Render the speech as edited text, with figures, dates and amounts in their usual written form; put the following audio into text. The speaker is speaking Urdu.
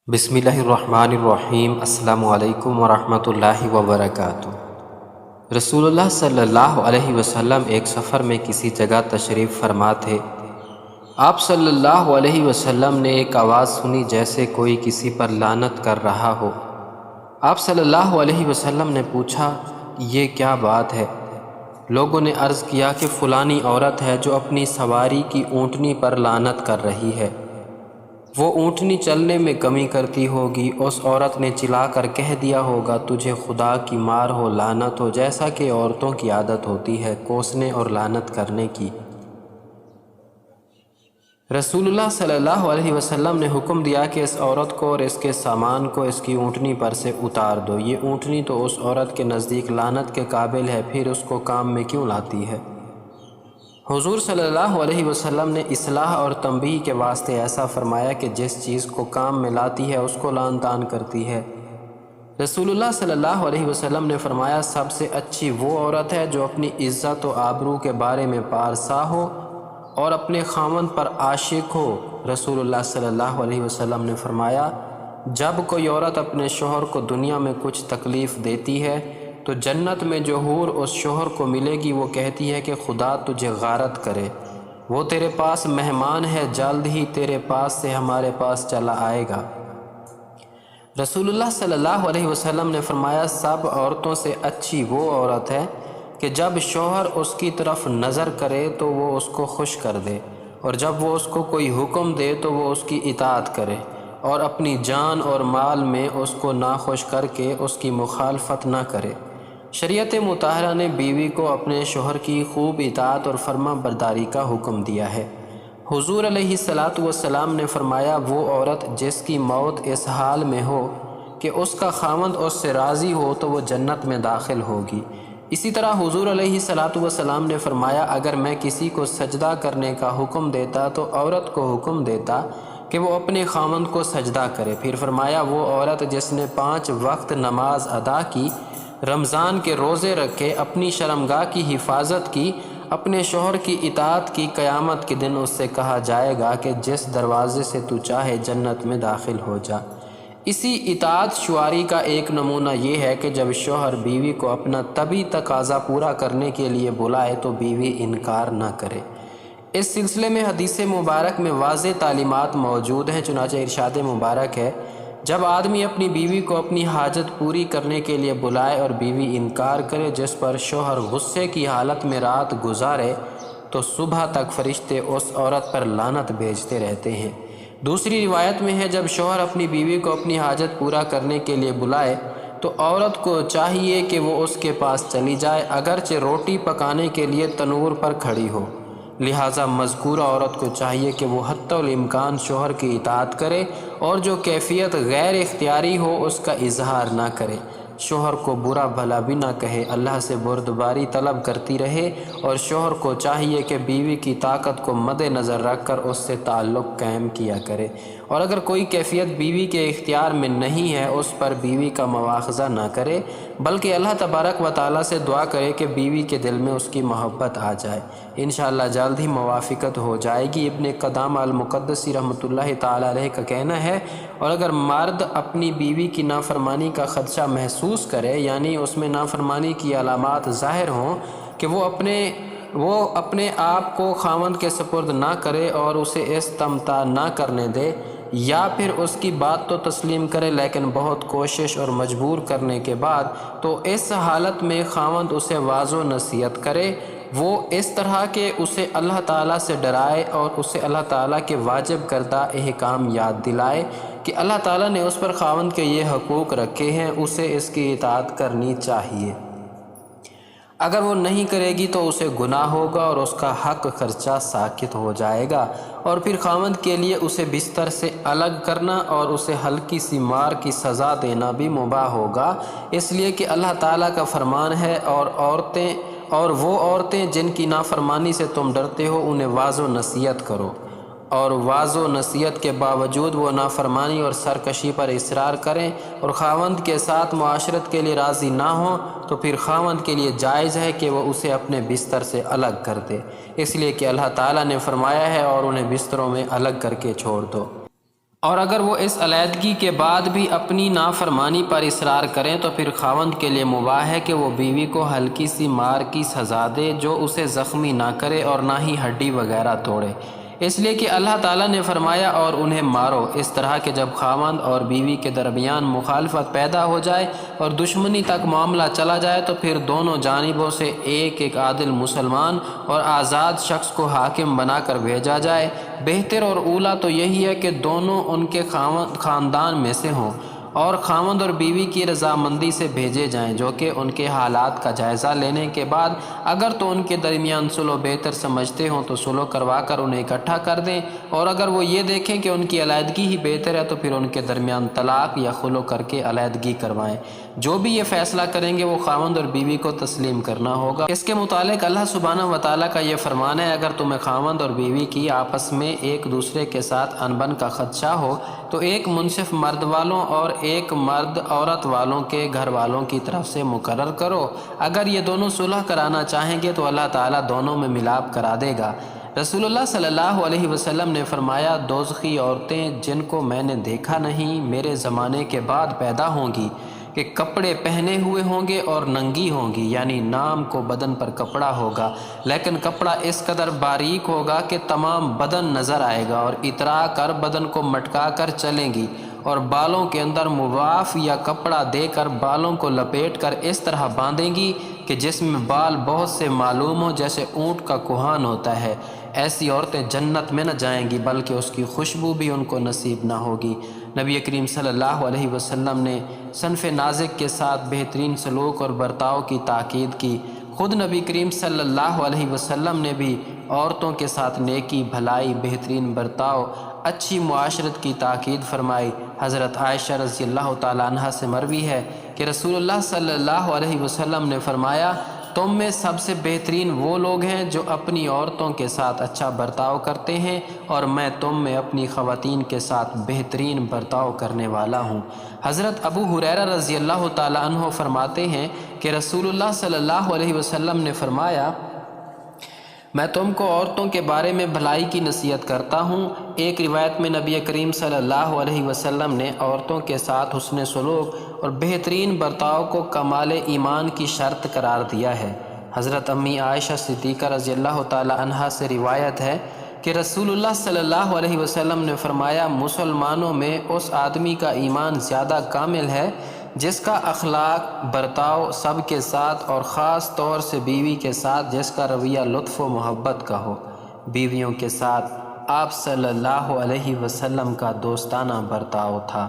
بسم اللہ الرحمن الرحیم۔ السلام علیکم ورحمۃ اللہ وبرکاتہ۔ رسول اللہ صلی اللہ علیہ وسلم ایک سفر میں کسی جگہ تشریف فرما تھے۔ آپ صلی اللہ علیہ وسلم نے ایک آواز سنی جیسے کوئی کسی پر لعنت کر رہا ہو۔ آپ صلی اللہ علیہ وسلم نے پوچھا، یہ کیا بات ہے؟ لوگوں نے عرض کیا کہ فلانی عورت ہے جو اپنی سواری کی اونٹنی پر لعنت کر رہی ہے، وہ اونٹنی چلنے میں کمی کرتی ہوگی۔ اس عورت نے چلا کر کہہ دیا ہوگا، تجھے خدا کی مار ہو، لعنت ہو، جیسا کہ عورتوں کی عادت ہوتی ہے کوسنے اور لعنت کرنے کی۔ رسول اللہ صلی اللہ علیہ وسلم نے حکم دیا کہ اس عورت کو اور اس کے سامان کو اس کی اونٹنی پر سے اتار دو۔ یہ اونٹنی تو اس عورت کے نزدیک لعنت کے قابل ہے، پھر اس کو کام میں کیوں لاتی ہے؟ حضور صلی اللہ علیہ وسلم نے اصلاح اور تنبیہ کے واسطے ایسا فرمایا کہ جس چیز کو کام میں لاتی ہے اس کو لعن طعن کرتی ہے۔ رسول اللہ صلی اللہ علیہ وسلم نے فرمایا، سب سے اچھی وہ عورت ہے جو اپنی عزت و آبرو کے بارے میں پارسا ہو اور اپنے خاوند پر عاشق ہو۔ رسول اللہ صلی اللہ علیہ وسلم نے فرمایا، جب کوئی عورت اپنے شوہر کو دنیا میں کچھ تکلیف دیتی ہے تو جنت میں جو حور اس شوہر کو ملے گی وہ کہتی ہے کہ خدا تجھے غارت کرے، وہ تیرے پاس مہمان ہے، جلد ہی تیرے پاس سے ہمارے پاس چلا آئے گا۔ رسول اللہ صلی اللہ علیہ وسلم نے فرمایا، سب عورتوں سے اچھی وہ عورت ہے کہ جب شوہر اس کی طرف نظر کرے تو وہ اس کو خوش کر دے، اور جب وہ اس کو کوئی حکم دے تو وہ اس کی اطاعت کرے، اور اپنی جان اور مال میں اس کو ناخوش کر کے اس کی مخالفت نہ کرے۔ شریعت مطہرہ نے بیوی کو اپنے شوہر کی خوب اطاعت اور فرما برداری کا حکم دیا ہے۔ حضور علیہ الصلاۃ والسلام نے فرمایا، وہ عورت جس کی موت اس حال میں ہو کہ اس کا خاوند اس سے راضی ہو تو وہ جنت میں داخل ہوگی۔ اسی طرح حضور علیہ الصلاۃ والسلام نے فرمایا، اگر میں کسی کو سجدہ کرنے کا حکم دیتا تو عورت کو حکم دیتا کہ وہ اپنے خاوند کو سجدہ کرے۔ پھر فرمایا، وہ عورت جس نے 5 وقت نماز ادا کی، رمضان کے روزے رکھے، اپنی شرمگاہ کی حفاظت کی، اپنے شوہر کی اطاعت کی، قیامت کے دن اس سے کہا جائے گا کہ جس دروازے سے تو چاہے جنت میں داخل ہو جا۔ اسی اطاعت شعاری کا ایک نمونہ یہ ہے کہ جب شوہر بیوی کو اپنا طبی تقاضا پورا کرنے کے لیے بلائے تو بیوی انکار نہ کرے۔ اس سلسلے میں حدیث مبارک میں واضح تعلیمات موجود ہیں، چنانچہ ارشاد مبارک ہے، جب آدمی اپنی بیوی کو اپنی حاجت پوری کرنے کے لیے بلائے اور بیوی انکار کرے، جس پر شوہر غصے کی حالت میں رات گزارے تو صبح تک فرشتے اس عورت پر لعنت بھیجتے رہتے ہیں۔ دوسری روایت میں ہے، جب شوہر اپنی بیوی کو اپنی حاجت پورا کرنے کے لیے بلائے تو عورت کو چاہیے کہ وہ اس کے پاس چلی جائے، اگرچہ روٹی پکانے کے لیے تنور پر کھڑی ہو۔ لہٰذا مذکورہ عورت کو چاہیے کہ وہ حتی الامکان شوہر کی اطاعت کرے اور جو کیفیت غیر اختیاری ہو اس کا اظہار نہ کرے، شوہر کو برا بھلا بھی نہ کہے، اللہ سے بردباری طلب کرتی رہے، اور شوہر کو چاہیے کہ بیوی کی طاقت کو مد نظر رکھ کر اس سے تعلق قائم کیا کرے، اور اگر کوئی کیفیت بیوی کے اختیار میں نہیں ہے اس پر بیوی کا مواخذہ نہ کرے، بلکہ اللہ تبارک و تعالیٰ سے دعا کرے کہ بیوی کے دل میں اس کی محبت آ جائے۔ انشاءاللہ جلد ہی موافقت ہو جائے گی۔ ابن قدامہ المقدسی رحمۃ اللہ تعالیٰ علیہ کا کہنا ہے، اور اگر مرد اپنی بیوی کی نافرمانی کا خدشہ محسوس کرے، یعنی اس میں نافرمانی کی علامات ظاہر ہوں، کہ وہ اپنے آپ کو خاوند کے سپرد نہ کرے اور اسے استمتاع نہ کرنے دے، یا پھر اس کی بات تو تسلیم کرے لیکن بہت کوشش اور مجبور کرنے کے بعد، تو اس حالت میں خاوند اسے واعظ و نصیحت کرے، وہ اس طرح کہ اسے اللہ تعالیٰ سے ڈرائے اور اسے اللہ تعالیٰ کے واجب کردہ احکام یاد دلائے کہ اللہ تعالیٰ نے اس پر خاوند کے یہ حقوق رکھے ہیں، اسے اس کی اطاعت کرنی چاہیے۔ اگر وہ نہیں کرے گی تو اسے گناہ ہوگا اور اس کا حق خرچہ ساقط ہو جائے گا، اور پھر خاوند کے لیے اسے بستر سے الگ کرنا اور اسے ہلکی سی مار کی سزا دینا بھی مباح ہوگا، اس لیے کہ اللہ تعالیٰ کا فرمان ہے، اور وہ عورتیں جن کی نافرمانی سے تم ڈرتے ہو انہیں واعظ و نصیحت کرو، اور واعظ و نصیحت کے باوجود وہ نافرمانی اور سرکشی پر اصرار کریں اور خاوند کے ساتھ معاشرت کے لیے راضی نہ ہوں، تو پھر خاوند کے لیے جائز ہے کہ وہ اسے اپنے بستر سے الگ کر دے، اس لیے کہ اللہ تعالیٰ نے فرمایا ہے، اور انہیں بستروں میں الگ کر کے چھوڑ دو۔ اور اگر وہ اس علیحدگی کے بعد بھی اپنی نافرمانی پر اصرار کریں تو پھر خاوند کے لیے مباح ہے کہ وہ بیوی کو ہلکی سی مار کی سزا دے جو اسے زخمی نہ کرے اور نہ ہی ہڈی وغیرہ توڑے، اس لیے کہ اللہ تعالیٰ نے فرمایا اور انہیں مارو۔ اس طرح کہ جب خاوند اور بیوی کے درمیان مخالفت پیدا ہو جائے اور دشمنی تک معاملہ چلا جائے تو پھر دونوں جانبوں سے ایک ایک عادل مسلمان اور آزاد شخص کو حاکم بنا کر بھیجا جائے۔ بہتر اور اولیٰ تو یہی ہے کہ دونوں ان کے خاندان میں سے ہوں اور خاوند اور بیوی کی رضامندی سے بھیجے جائیں، جو کہ ان کے حالات کا جائزہ لینے کے بعد اگر تو ان کے درمیان صلح بہتر سمجھتے ہوں تو صلح کروا کر انہیں اکٹھا کر دیں، اور اگر وہ یہ دیکھیں کہ ان کی علیحدگی ہی بہتر ہے تو پھر ان کے درمیان طلاق یا خلع کر کے علیحدگی کروائیں۔ جو بھی یہ فیصلہ کریں گے وہ خاوند اور بیوی کو تسلیم کرنا ہوگا۔ اس کے متعلق اللہ سبحانہ و تعالیٰ کا یہ فرمان ہے، اگر تمہیں خاوند اور بیوی کی آپس میں ایک دوسرے کے ساتھ انبن کا خدشہ ہو تو ایک منصف مرد والوں اور ایک مرد عورت والوں کے گھر والوں کی طرف سے مقرر کرو۔ اگر یہ دونوں صلح کرانا چاہیں گے تو اللہ تعالیٰ دونوں میں ملاپ کرا دے گا۔ رسول اللہ صلی اللہ علیہ وسلم نے فرمایا، دوزخی عورتیں جن کو میں نے دیکھا نہیں میرے زمانے کے بعد پیدا ہوں گی، کہ کپڑے پہنے ہوئے ہوں گے اور ننگی ہوں گی، یعنی نام کو بدن پر کپڑا ہوگا لیکن کپڑا اس قدر باریک ہوگا کہ تمام بدن نظر آئے گا، اور اترا کر بدن کو مٹکا کر چلیں گی، اور بالوں کے اندر مواف یا کپڑا دے کر بالوں کو لپیٹ کر اس طرح باندھیں گی کہ جس میں بال بہت سے معلوم ہوں جیسے اونٹ کا کوہان ہوتا ہے۔ ایسی عورتیں جنت میں نہ جائیں گی بلکہ اس کی خوشبو بھی ان کو نصیب نہ ہوگی۔ نبی کریم صلی اللہ علیہ وسلم نے صنف نازک کے ساتھ بہترین سلوک اور برتاؤ کی تاکید کی۔ خود نبی کریم صلی اللہ علیہ وسلم نے بھی عورتوں کے ساتھ نیکی، بھلائی، بہترین برتاؤ، اچھی معاشرت کی تاکید فرمائی۔ حضرت عائشہ رضی اللہ تعالیٰ عنہا سے مروی ہے کہ رسول اللہ صلی اللہ علیہ وسلم نے فرمایا، تم میں سب سے بہترین وہ لوگ ہیں جو اپنی عورتوں کے ساتھ اچھا برتاؤ کرتے ہیں، اور میں تم میں اپنی خواتین کے ساتھ بہترین برتاؤ کرنے والا ہوں۔ حضرت ابو ہریرہ رضی اللہ تعالیٰ عنہ فرماتے ہیں کہ رسول اللہ صلی اللہ علیہ وسلم نے فرمایا، میں تم کو عورتوں کے بارے میں بھلائی کی نصیحت کرتا ہوں۔ ایک روایت میں نبی کریم صلی اللہ علیہ وسلم نے عورتوں کے ساتھ حسن سلوک اور بہترین برتاؤ کو کمال ایمان کی شرط قرار دیا ہے۔ حضرت امی عائشہ صدیقہ رضی اللہ تعالی عنہا سے روایت ہے کہ رسول اللہ صلی اللہ علیہ وسلم نے فرمایا، مسلمانوں میں اس آدمی کا ایمان زیادہ کامل ہے جس کا اخلاق برتاؤ سب کے ساتھ اور خاص طور سے بیوی کے ساتھ جس کا رویہ لطف و محبت کا ہو۔ بیویوں کے ساتھ آپ صلی اللہ علیہ وسلم کا دوستانہ برتاؤ تھا۔